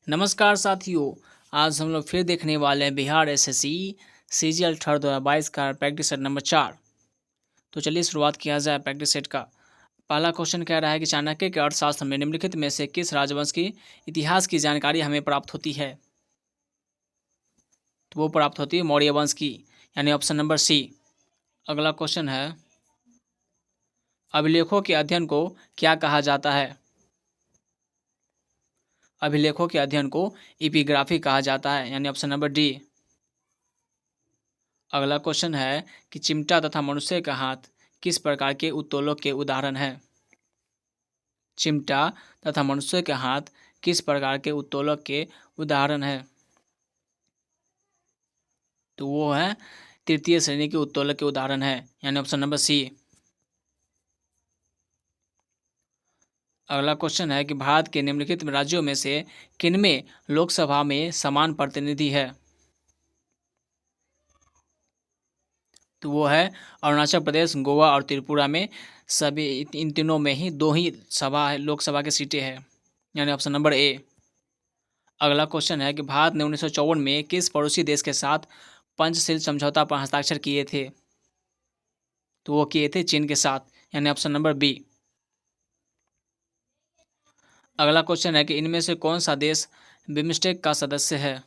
नमस्कार साथियों। आज हम लोग फिर देखने वाले हैं बिहार एसएससी सीजीएल थर्ड 2022 का प्रैक्टिस सेट नंबर 4। तो चलिए शुरुआत किया जाए प्रैक्टिस सेट का। पहला क्वेश्चन कह रहा है कि चाणक्य के अर्थशास्त्र में निम्नलिखित में से किस राजवंश की इतिहास की जानकारी हमें प्राप्त होती है? तो वो प्राप्त होती है मौर्य वंश की, यानी ऑप्शन नंबर सी। अगला क्वेश्चन है, अभिलेखों के अध्ययन को क्या कहा जाता है? अभिलेखों के अध्ययन को इपिग्राफी कहा जाता है, यानी ऑप्शन नंबर डी। अगला क्वेश्चन है कि चिमटा तथा मनुष्य का हाथ किस प्रकार के उत्तोलक के उदाहरण हैं? चिमटा तथा मनुष्य के हाथ किस प्रकार के उत्तोलक के उदाहरण हैं? तो वो है तृतीय श्रेणी के उत्तोलक के उदाहरण है, यानी ऑप्शन नंबर सी। अगला क्वेश्चन है कि भारत के निम्नलिखित राज्यों में से किनमें लोकसभा में समान प्रतिनिधि है? तो वो है अरुणाचल प्रदेश, गोवा और त्रिपुरा में सभी इन तीनों में ही दो ही सभा है, लोकसभा की सीटें हैं, यानी ऑप्शन नंबर ए। अगला क्वेश्चन है कि भारत ने 1954 में किस पड़ोसी देश के साथ पंचशील समझौता पर हस्ताक्षर किए थे? तो वो किए थे चीन के साथ, यानी ऑप्शन नंबर बी। अगला क्वेश्चन है कि इनमें से कौन सा देश बिम्स्टेक का सदस्य है?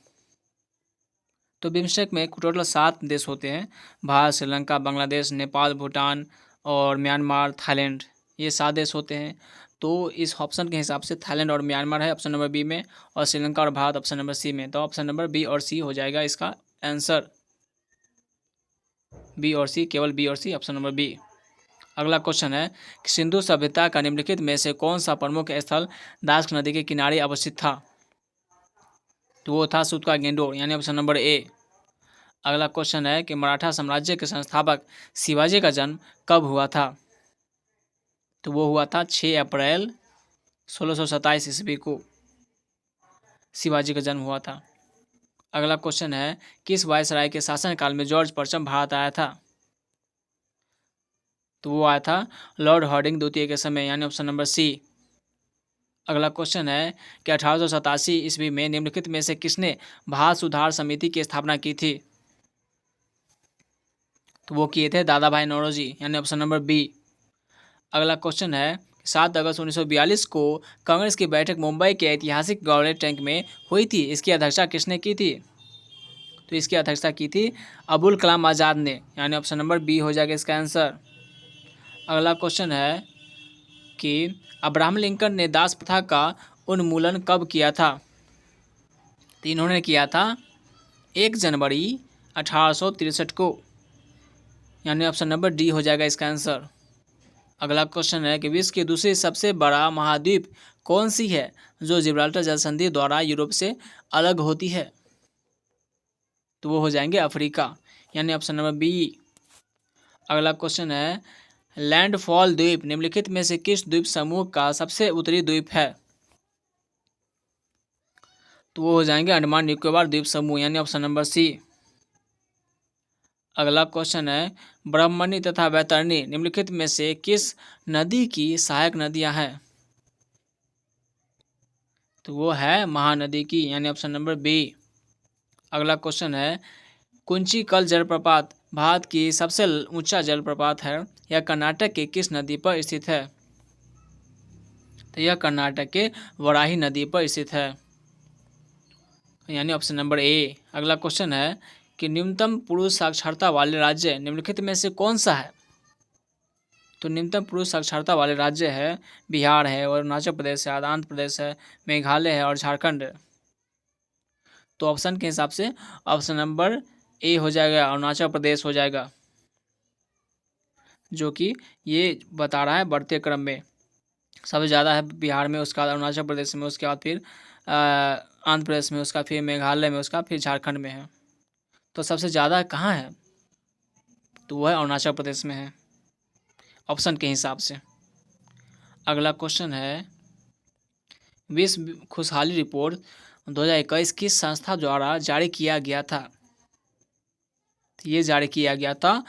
तो बिम्स्टेक में टोटल 7 देश होते हैं। भारत, श्रीलंका, बांग्लादेश, नेपाल, भूटान और म्यांमार, थाईलैंड, ये 7 देश होते हैं। तो इस ऑप्शन के हिसाब से थाईलैंड और म्यांमार है ऑप्शन नंबर बी में, और श्रीलंका और भारत ऑप्शन नंबर सी में। तो ऑप्शन नंबर बी और सी हो जाएगा इसका आंसर। बी और सी, केवल बी और सी, ऑप्शन नंबर बी। अगला क्वेश्चन है कि सिंधु सभ्यता का निम्नलिखित में से कौन सा प्रमुख स्थल दास नदी के किनारे अवस्थित था? तो वो था सूतका गेंडोर, यानी ऑप्शन नंबर ए। अगला क्वेश्चन है कि मराठा साम्राज्य के संस्थापक शिवाजी का जन्म कब हुआ था? तो वो हुआ था 6 अप्रैल 1627 ईस्वी को शिवाजी का जन्म हुआ था। अगला क्वेश्चन है किस वायसराय के शासनकाल में जॉर्ज प्रथम भारत आया था? तो वो आया था लॉर्ड हार्डिंग द्वितीय के समय, यानी ऑप्शन नंबर सी। अगला क्वेश्चन है कि 1887 ईस्वी में निम्नलिखित में से किसने भारत सुधार समिति की स्थापना की थी? तो वो किए थे दादा भाई नौरोजी, यानी ऑप्शन नंबर बी। अगला क्वेश्चन है 7 अगस्त 1942 को कांग्रेस की बैठक मुंबई के ऐतिहासिक गौरव टैंक में हुई थी, इसकी अध्यक्षता किसने की थी? तो इसकी अध्यक्षता की थी अबुल कलाम आज़ाद ने, यानी ऑप्शन नंबर बी हो जाएगा इसका आंसर। अगला क्वेश्चन है कि अब्राहम लिंकन ने दास प्रथा का उन्मूलन कब किया था? तो इन्होंने किया था 1 जनवरी 1863 को, यानी ऑप्शन नंबर डी हो जाएगा इसका आंसर। अगला क्वेश्चन है कि विश्व की दूसरी सबसे बड़ा महाद्वीप कौन सी है जो जिब्राल्टर जल संधि द्वारा यूरोप से अलग होती है? तो वो हो जाएंगे अफ्रीका, यानी ऑप्शन नंबर बी। अगला क्वेश्चन है लैंडफॉल द्वीप निम्नलिखित में से किस द्वीप समूह का सबसे उत्तरी द्वीप है? तो वो हो जाएंगे अंडमान निकोबार द्वीप समूह, यानी ऑप्शन नंबर सी। अगला क्वेश्चन है ब्रह्मणी तथा वैतरणी निम्नलिखित में से किस नदी की सहायक नदियां हैं? तो वो है महानदी की, यानी ऑप्शन नंबर बी। अगला क्वेश्चन है कुंचिकल जलप्रपात भारत की सबसे ऊंचा जलप्रपात है, यह कर्नाटक के किस नदी पर स्थित है? तो यह कर्नाटक के वराही नदी पर स्थित है, यानी ऑप्शन नंबर ए। अगला क्वेश्चन है कि न्यूनतम पुरुष साक्षरता वाले राज्य निम्नलिखित में से कौन सा है? तो न्यूनतम पुरुष साक्षरता वाले राज्य है बिहार है, और अरुणाचल प्रदेश है, आंध्र प्रदेश है, मेघालय है और झारखंड है। तो ऑप्शन के हिसाब से ऑप्शन नंबर ए हो जाएगा, अरुणाचल प्रदेश हो जाएगा, जो कि ये बता रहा है बढ़ते क्रम में सबसे ज़्यादा है बिहार में, उसके बाद अरुणाचल प्रदेश में, उसके बाद फिर आंध्र प्रदेश में, उसका फिर मेघालय में, उसका फिर झारखंड में है। तो सबसे ज़्यादा कहाँ है? तो वह अरुणाचल प्रदेश में है ऑप्शन के हिसाब से। अगला क्वेश्चन है विश्व खुशहाली रिपोर्ट 2021 किस संस्था द्वारा जारी किया गया था? ये जारी किया गया था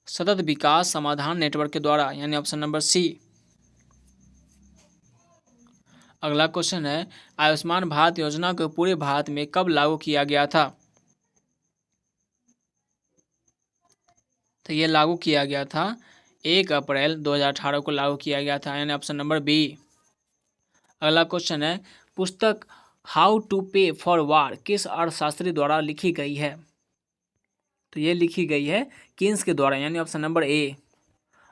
सतत विकास समाधान नेटवर्क के द्वारा, यानी ऑप्शन नंबर सी। अगला क्वेश्चन है, आयुष्मान भारत योजना को पूरे भारत में कब लागू किया गया था? तो ये लागू किया गया था 1 अप्रैल 2018 को लागू किया गया था, यानी ऑप्शन नंबर बी। अगला क्वेश्चन है, पुस्तक हाउ टू पे फॉर वार किस अर्थशास्त्री द्वारा लिखी गई है? तो ये लिखी गई है किन्स के द्वारा, यानी ऑप्शन नंबर ए।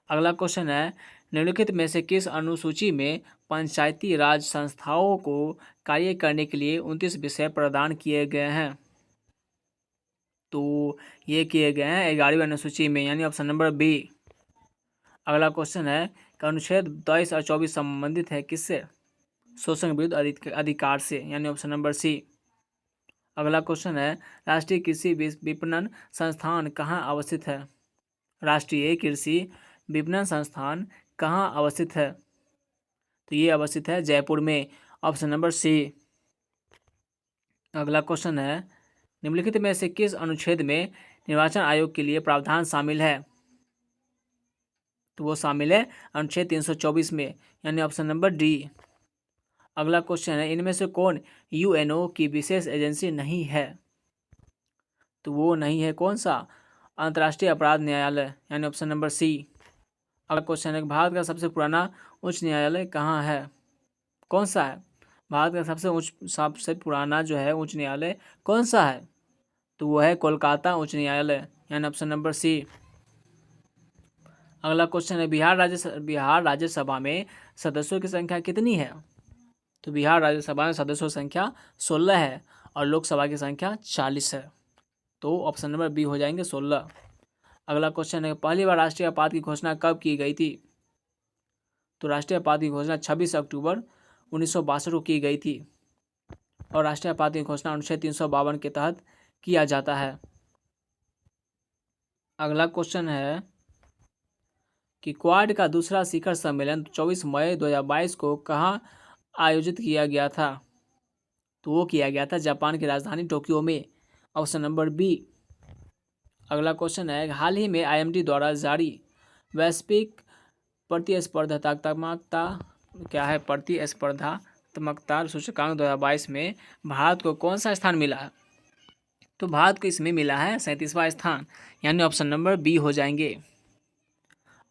अगला क्वेश्चन है, निम्नलिखित में से किस अनुसूची में पंचायती राज संस्थाओं को कार्य करने के लिए 29 विषय प्रदान किए गए हैं? तो ये किए गए हैं 11वीं अनुसूची में, यानी ऑप्शन नंबर बी। अगला क्वेश्चन है कि अनुच्छेद 22 और 24 संबंधित है किससे? शोषण विरुद्ध अधिकार से, यानी ऑप्शन नंबर सी। अगला क्वेश्चन है, राष्ट्रीय कृषि विपणन संस्थान कहाँ अवस्थित है? राष्ट्रीय कृषि विपणन संस्थान कहाँ अवस्थित है? तो ये अवस्थित है जयपुर में, ऑप्शन नंबर सी। अगला क्वेश्चन है, निम्नलिखित में से किस अनुच्छेद में निर्वाचन आयोग के लिए प्रावधान शामिल है? तो वो शामिल है अनुच्छेद 324 में, यानी ऑप्शन नंबर डी। अगला क्वेश्चन है, इनमें से कौन यूएनओ की विशेष एजेंसी नहीं है? तो वो नहीं है कौन सा? अंतर्राष्ट्रीय अपराध न्यायालय, यानी ऑप्शन नंबर सी। अगला क्वेश्चन है, भारत का सबसे पुराना उच्च न्यायालय कहाँ है? कौन सा है? भारत का सबसे पुराना जो है उच्च न्यायालय कौन सा है? तो वो है कोलकाता उच्च न्यायालय, यानी ऑप्शन नंबर सी। अगला क्वेश्चन है, बिहार राज्यसभा में सदस्यों की संख्या कितनी है? तो बिहार राज्यसभा में सदस्यों की संख्या 16 है और लोकसभा की संख्या 40 है, तो ऑप्शन नंबर बी हो जाएंगे 16। अगला क्वेश्चन है, पहली बार राष्ट्रीय आपात की घोषणा कब की गई थी? तो राष्ट्रीय आपात की घोषणा 26 अक्टूबर 1962 को की गई थी और राष्ट्रीय आपात की घोषणा अनुच्छेद 352 के तहत किया जाता है। अगला क्वेश्चन है कि क्वाड का दूसरा शिखर सम्मेलन 24 मई 2022 को कहाँ आयोजित किया गया था? तो वो किया गया था जापान की राजधानी टोक्यो में, ऑप्शन नंबर बी। अगला क्वेश्चन है, हाल ही में आईएमडी द्वारा जारी वैश्विक प्रतिस्पर्धात्मकता क्या है? प्रतिस्पर्धात्मकता सूचकांक 2022 में भारत को कौन सा स्थान मिला है? तो भारत को इसमें मिला है 37वां स्थान, यानी ऑप्शन नंबर बी हो जाएंगे।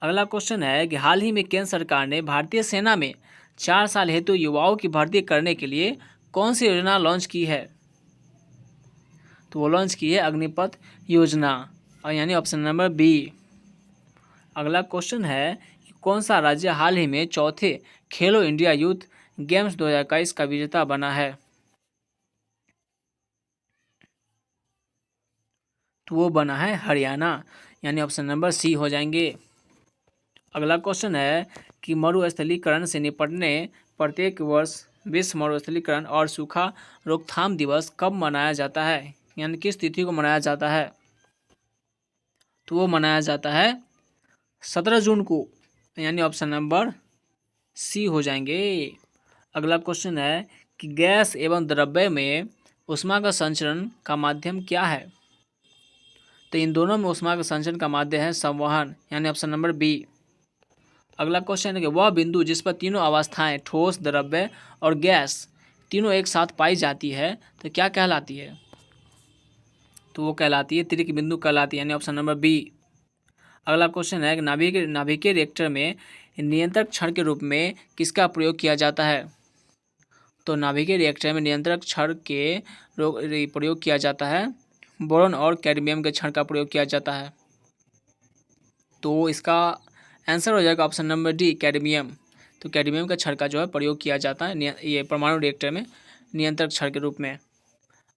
अगला क्वेश्चन है कि हाल ही में केंद्र सरकार ने भारतीय सेना में 4 साल हेतु युवाओं की भर्ती करने के लिए कौन सी योजना लॉन्च की है? तो वो लॉन्च की है अग्निपथ योजना, और यानी ऑप्शन नंबर बी। अगला क्वेश्चन है कि कौन सा राज्य हाल ही में चौथे खेलो इंडिया यूथ गेम्स 2021 का विजेता बना है? तो वो बना है हरियाणा, यानी ऑप्शन नंबर सी हो जाएंगे। अगला क्वेश्चन है कि मरुस्थलीकरण से निपटने प्रत्येक वर्ष विश्व मरुस्थलीकरण और सूखा रोकथाम दिवस कब मनाया जाता है, यानी किस तिथि को मनाया जाता है? तो वो मनाया जाता है 17 जून को, यानी ऑप्शन नंबर सी हो जाएंगे। अगला क्वेश्चन है कि गैस एवं द्रव्य में ऊष्मा का संचरण का माध्यम क्या है? तो इन दोनों में ऊष्मा का संचरण का माध्यम है संवहन, यानी ऑप्शन नंबर बी। अगला क्वेश्चन है कि वह बिंदु जिस पर तीनों अवस्थाएं ठोस, द्रव्य और गैस तीनों एक साथ पाई जाती है तो क्या कहलाती है? तो वो कहलाती है त्रिक बिंदु कहलाती है, यानी ऑप्शन नंबर बी। अगला क्वेश्चन है कि नाभिकीय रिएक्टर में नियंत्रक क्षण के रूप में किसका प्रयोग किया जाता है? तो नाभिकीय रिएक्टर में नियंत्रक क्षण के प्रयोग किया जाता है बोरॉन और कैडमियम के क्षण का प्रयोग किया जाता है, तो इसका आंसर हो जाएगा ऑप्शन नंबर डी कैडमियम। तो कैडमियम का क्षण का जो है प्रयोग किया जाता है ये परमाणु रिएक्टर में नियंत्रक क्षण के रूप में।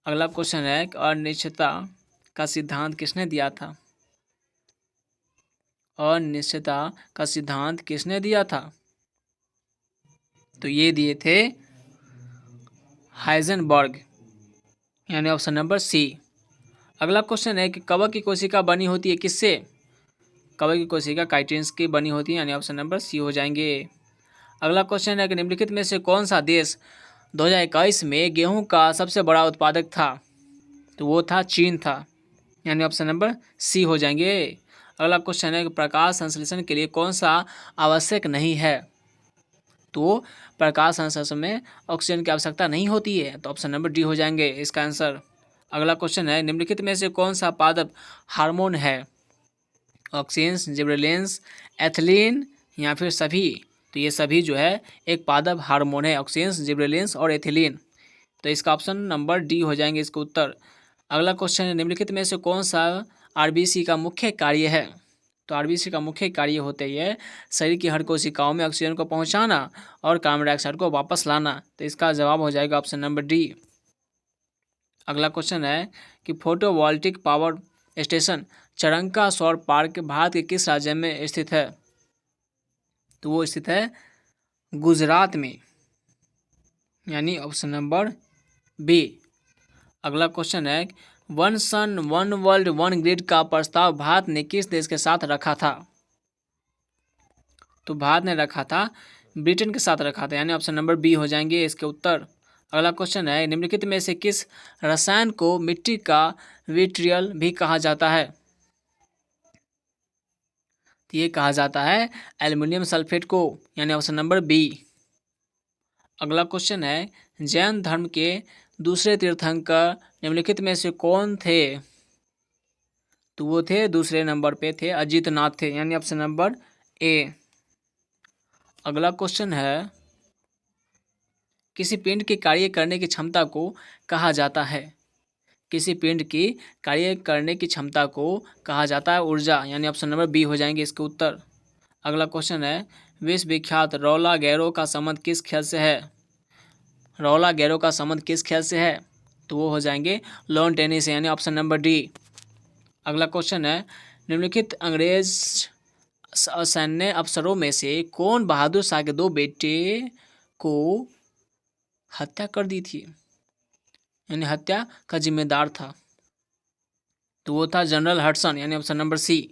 अगला क्वेश्चन है कि अनिश्चितता का सिद्धांत किसने दिया था? अनिश्चितता का सिद्धांत किसने दिया था? तो ये दिए थे हाइजेनबर्ग, यानी ऑप्शन नंबर सी। अगला क्वेश्चन है कि कवक की कोशिका बनी होती है किससे? कवक की कोशिका काइटिन्स की बनी होती है, यानी ऑप्शन नंबर सी हो जाएंगे। अगला क्वेश्चन है कि निम्नलिखित में से कौन सा देश 2021 में गेहूं का सबसे बड़ा उत्पादक था? तो वो था चीन था, यानी ऑप्शन नंबर सी हो जाएंगे। अगला क्वेश्चन है कि प्रकाश संश्लेषण के लिए कौन सा आवश्यक नहीं है? तो प्रकाश संश्लेषण में ऑक्सीजन की आवश्यकता नहीं होती है। तो ऑप्शन नंबर डी हो जाएंगे इसका आंसर। अगला क्वेश्चन है, निम्नलिखित में से कौन सा पादप हार्मोन है? ऑक्सीन, जिबरेलिन्स, एथिलीन या फिर सभी? तो ये सभी जो है एक पादप हार्मोन है, ऑक्सीन, जिबरेलिन्स और एथिलीन। तो इसका ऑप्शन नंबर डी हो जाएंगे इसका उत्तर। अगला क्वेश्चन है, निम्नलिखित में से कौन सा आरबीसी का मुख्य कार्य है? तो आरबीसी का मुख्य कार्य होते ही शरीर की हर कोशिकाओं में ऑक्सीजन को पहुंचाना और कार्बन डाइऑक्साइड को वापस लाना। तो इसका जवाब हो जाएगा ऑप्शन नंबर डी। अगला क्वेश्चन है कि फोटोवोल्टिक पावर स्टेशन चरंका सौर पार्क भारत के किस राज्य में स्थित है? तो वो स्थित है गुजरात में, यानी ऑप्शन नंबर बी। अगला क्वेश्चन है, one sun one world one grid का प्रस्ताव भारत ने किस देश के साथ रखा था? तो भारत ने रखा था ब्रिटेन के साथ रखा था, यानी ऑप्शन नंबर बी हो जाएंगे इसके उत्तर। अगला क्वेश्चन है, निम्नलिखित में से किस रसायन को मिट्टी का विट्रियल भी कहा जाता है? तो ये कहा जाता है एल्युमिनियम सल्फेट को, यानी ऑप्शन नंबर बी। अगला क्वेश्चन है, जैन धर्म के दूसरे तीर्थंकर निम्नलिखित में से कौन थे? तो वो थे दूसरे नंबर पे थे अजितनाथ थे, यानी ऑप्शन नंबर ए। अगला क्वेश्चन है, किसी पिंड के कार्य करने की क्षमता को कहा जाता है? किसी पिंड की कार्य करने की क्षमता को कहा जाता है ऊर्जा, यानी ऑप्शन नंबर बी हो जाएंगे इसके उत्तर। अगला क्वेश्चन है, विश्व विख्यात रौला गैरो का संबंध किस खेल से है? रौला गैरो का संबंध किस खेल से है? तो वो हो जाएंगे लॉन टेनिस से, यानी ऑप्शन नंबर डी। अगला क्वेश्चन है, निम्नलिखित अंग्रेज सैन्य अफसरों में से कौन बहादुर शाह के 2 बेटे को हत्या कर दी थी, यानी हत्या का जिम्मेदार था? तो वो था जनरल हडसन, यानी ऑप्शन नंबर सी।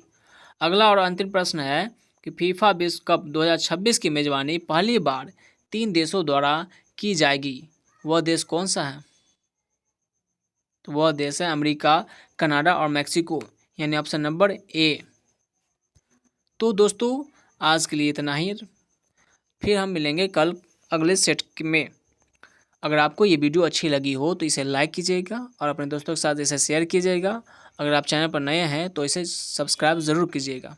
अगला और अंतिम प्रश्न है कि फीफा विश्व कप 2026 की मेजबानी पहली बार 3 देशों द्वारा की जाएगी, वह देश कौन सा है? तो वह देश है अमेरिका, कनाडा और मैक्सिको, यानी ऑप्शन नंबर ए। तो दोस्तों आज के लिए इतना ही, फिर हम मिलेंगे कल अगले सेट में। अगर आपको ये वीडियो अच्छी लगी हो तो इसे लाइक कीजिएगा और अपने दोस्तों के साथ इसे शेयर कीजिएगा। अगर आप चैनल पर नए हैं तो इसे सब्सक्राइब ज़रूर कीजिएगा।